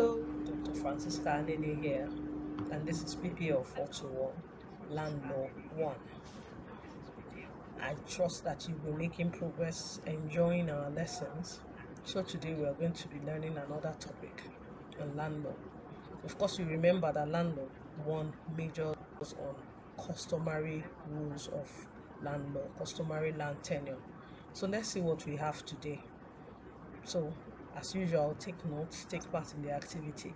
Hello, Dr. Francisca Anene here, and this is PPL421, Land Law 1. I trust that you've been making progress, enjoying our lessons. So today we are going to be learning another topic on land law. Of course, you remember that land law 1 majors on customary rules of land law, customary land tenure. So let's see what we have today. So, as usual, take notes, take part in the activity,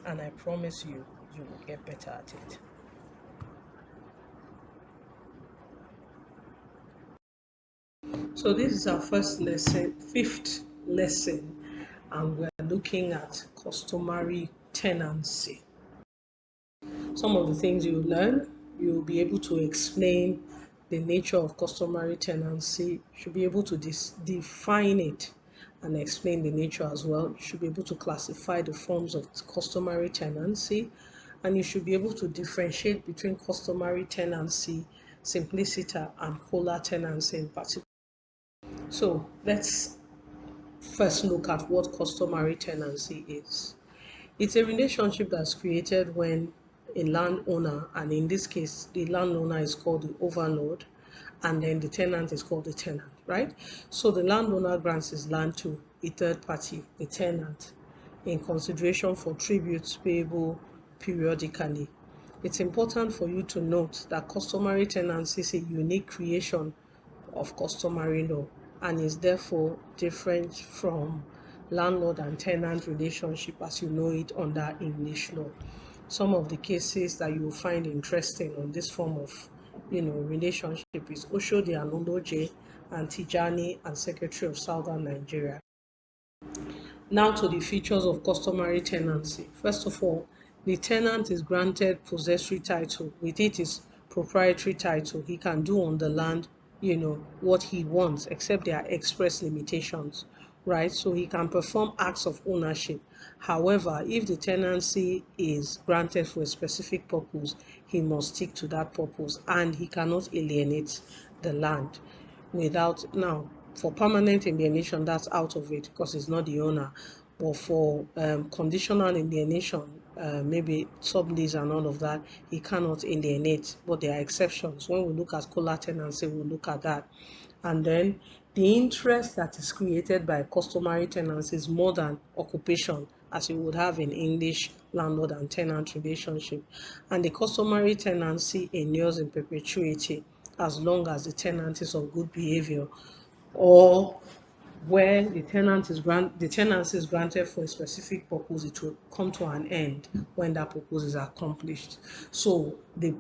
and I promise you, you will get better at it. So this is our first lesson, fifth lesson, and we're looking at customary tenancy. Some of the things you learn, you'll be able to explain the nature of customary tenancy. You should be able to define it and explain the nature as well. You should be able to classify the forms of customary tenancy, and you should be able to differentiate between customary tenancy, simpliciter, and polar tenancy in particular. So let's first look at what customary tenancy is. It's a relationship that's created when a landowner, and in this case, the landowner is called the overlord, and then the tenant is called the tenant, right? So the landowner grants his land to a third party, the tenant, in consideration for tributes payable periodically. It's important for you to note that customary tenancy is a unique creation of customary law and is therefore different from landlord and tenant relationship as you know it under English law. Some of the cases that you will find interesting on this form of relationship is Oshodi and Oloje and Tijani and Secretary of Southern Nigeria. Now to the features of customary tenancy. First of all, the tenant is granted possessory title. With it is proprietary title. He can do on the land, what he wants, except there are express limitations, right? So he can perform acts of ownership. However, if the tenancy is granted for a specific purpose, he must stick to that purpose and he cannot alienate the land without. Now, for permanent alienation, that's out of it because he's not the owner. But for conditional alienation, maybe sublease and all of that, he cannot alienate. But there are exceptions. When we look at polar tenancy, we'll look at that. And then the interest that is created by customary tenancy is more than occupation, as you would have in English landlord and tenant relationship. And the customary tenancy endures in perpetuity as long as the tenant is of good behavior, or where the tenancy is granted for a specific purpose, it will come to an end when that purpose is accomplished. So the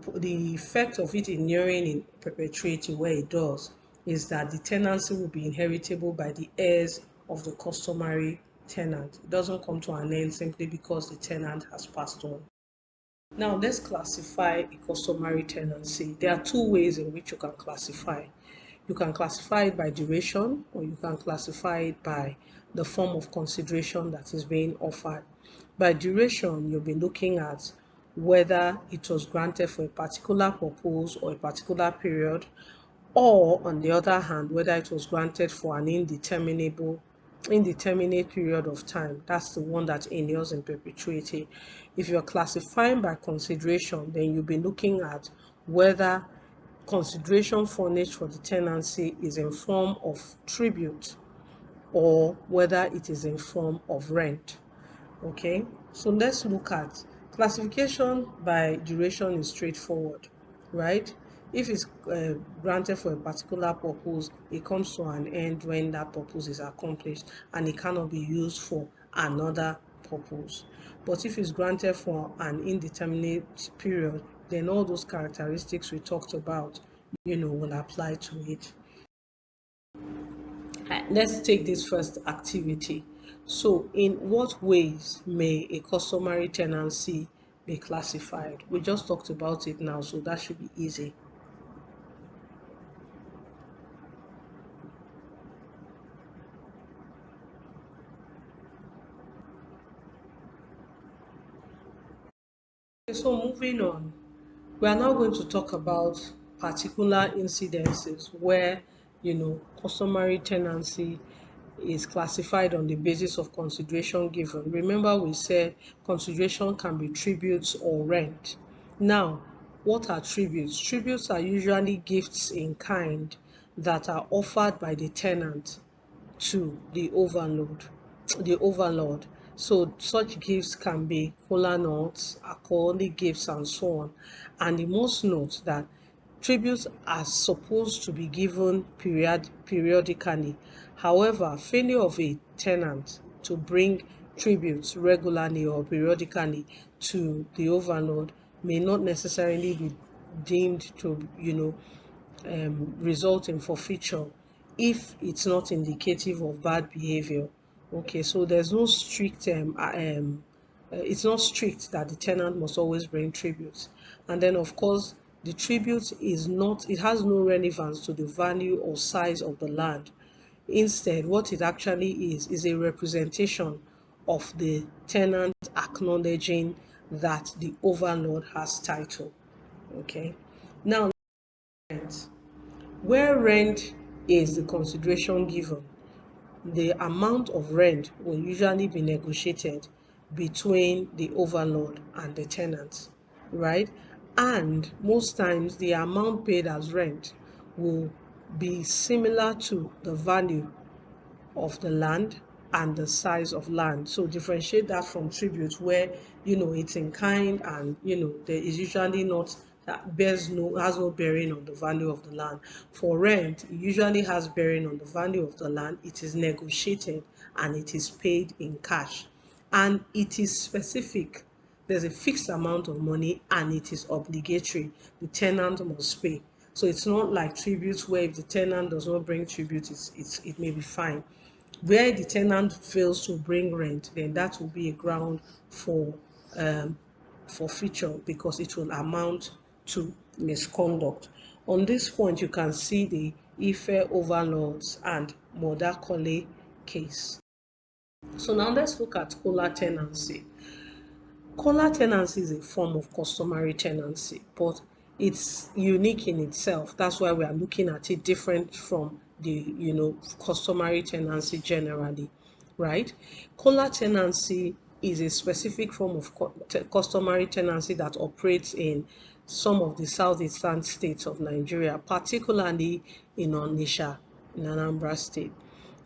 effect of it enduring in perpetuity, where it does, is that the tenancy will be inheritable by the heirs of the customary tenant. It doesn't come to an end simply because the tenant has passed on. Now let's classify a customary tenancy. There are two ways in which you can classify. You can classify it by duration, or you can classify it by the form of consideration that is being offered. By duration, you'll be looking at whether it was granted for a particular purpose or a particular period, or on the other hand, whether it was granted for an indeterminate period of time. That's the one that endures in perpetuity. If you're classifying by consideration, then you'll be looking at whether consideration furnished for the tenancy is in form of tribute or whether it is in form of rent. Okay, so let's look at classification by duration. Is straightforward, right? If it's granted for a particular purpose, it comes to an end when that purpose is accomplished and it cannot be used for another purpose. But if it's granted for an indeterminate period, then all those characteristics we talked about, will apply to it. Let's take this first activity. So, in what ways may a customary tenancy be classified? We just talked about it now, so that should be easy. Okay, so moving on, we are now going to talk about particular incidences where customary tenancy is classified on the basis of consideration given. Remember, we said consideration can be tributes or rent. Now, what are tributes? Tributes are usually gifts in kind that are offered by the tenant to the overlord. So such gifts can be kola nuts, alcoholic gifts, and so on. And you must note that tributes are supposed to be given periodically. However, failure of a tenant to bring tributes regularly or periodically to the overlord may not necessarily be deemed to, result in forfeiture if it's not indicative of bad behavior. Okay, so there's no strict it's not strict that the tenant must always bring tributes. And then of course the tribute is not, it has no relevance to the value or size of the land. Instead, what it actually is a representation of the tenant acknowledging that the overlord has title. Okay, now where rent is the consideration given, the amount of rent will usually be negotiated between the overlord and the tenant, right? And most times the amount paid as rent will be similar to the value of the land and the size of land. So differentiate that from tribute where it's in kind, and there is usually not, that bears no has no bearing on the value of the land. For rent, it usually has bearing on the value of the land. It is negotiated and it is paid in cash. And it is specific. There's a fixed amount of money and it is obligatory. The tenant must pay. So it's not like tributes where if the tenant does not bring tribute, it may be fine. Where the tenant fails to bring rent, then that will be a ground for forfeiture because it will amount to misconduct. On this point, you can see the Ife overlords and Modakole case. So now let's look at cola tenancy. Collar tenancy is a form of customary tenancy, but it's unique in itself. That's why we are looking at it different from the customary tenancy generally, right? Collar tenancy is a specific form of customary tenancy that operates in some of the southeastern states of Nigeria, particularly in Onitsha, in Anambra State.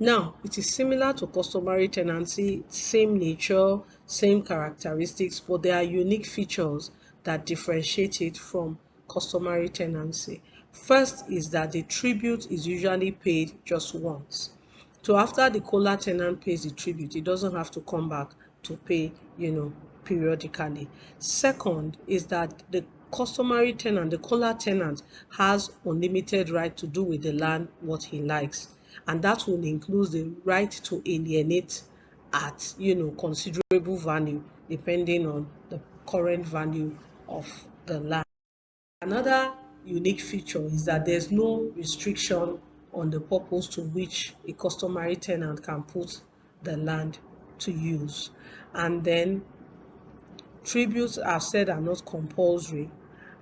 Now, it is similar to customary tenancy, same nature, same characteristics, but there are unique features that differentiate it from customary tenancy. First is that the tribute is usually paid just once. So after the cola tenant pays the tribute, it doesn't have to come back to pay, periodically. Second is that the customary tenant, the cola tenant, has unlimited right to do with the land what he likes. And that will include the right to alienate at, considerable value, depending on the current value of the land. Another unique feature is that there's no restriction on the purpose to which a customary tenant can put the land to use. And then tributes are said are not compulsory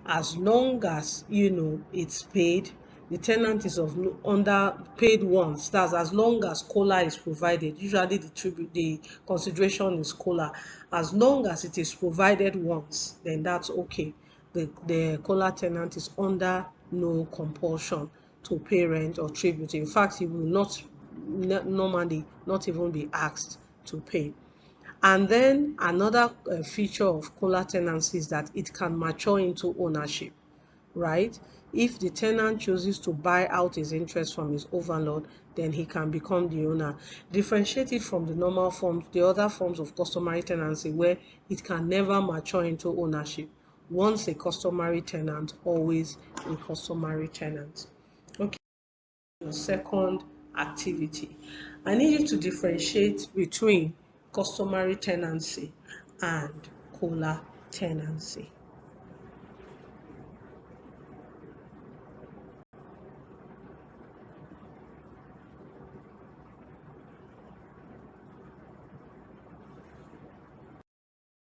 as long as it's paid. The tenant is under paid once. That's as long as cola is provided. Usually the consideration is cola. As long as it is provided once, then that's okay. The cola tenant is under no compulsion to pay rent or tribute. In fact, he will not normally not even be asked to pay. And then another feature of cola tenancy is that it can mature into ownership, right? If the tenant chooses to buy out his interest from his overlord, then he can become the owner. Differentiate it from the normal forms, the other forms of customary tenancy where it can never mature into ownership. Once a customary tenant, always a customary tenant. Okay, your second activity. I need you to differentiate between customary tenancy and cola tenancy.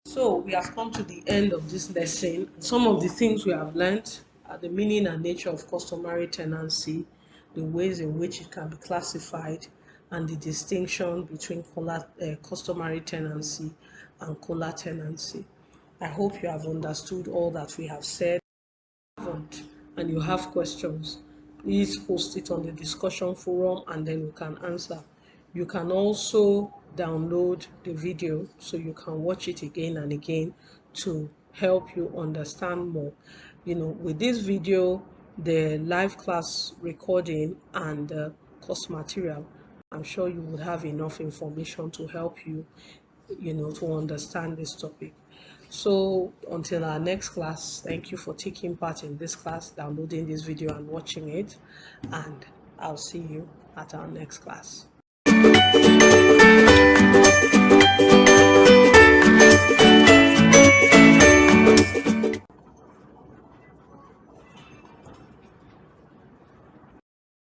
So we have come to the end of this lesson. Some of the things we have learned are the meaning and nature of customary tenancy, the ways in which it can be classified, and the distinction between customary tenancy and cola tenancy. I hope you have understood all that we have said, and you have questions, please post it on the discussion forum and then we can answer. You can also download the video so you can watch it again and again to help you understand more. With this video, the live class recording and the course material, I'm sure you would have enough information to help you, to understand this topic. So until our next class, thank you for taking part in this class, downloading this video and watching it, and I'll see you at our next class.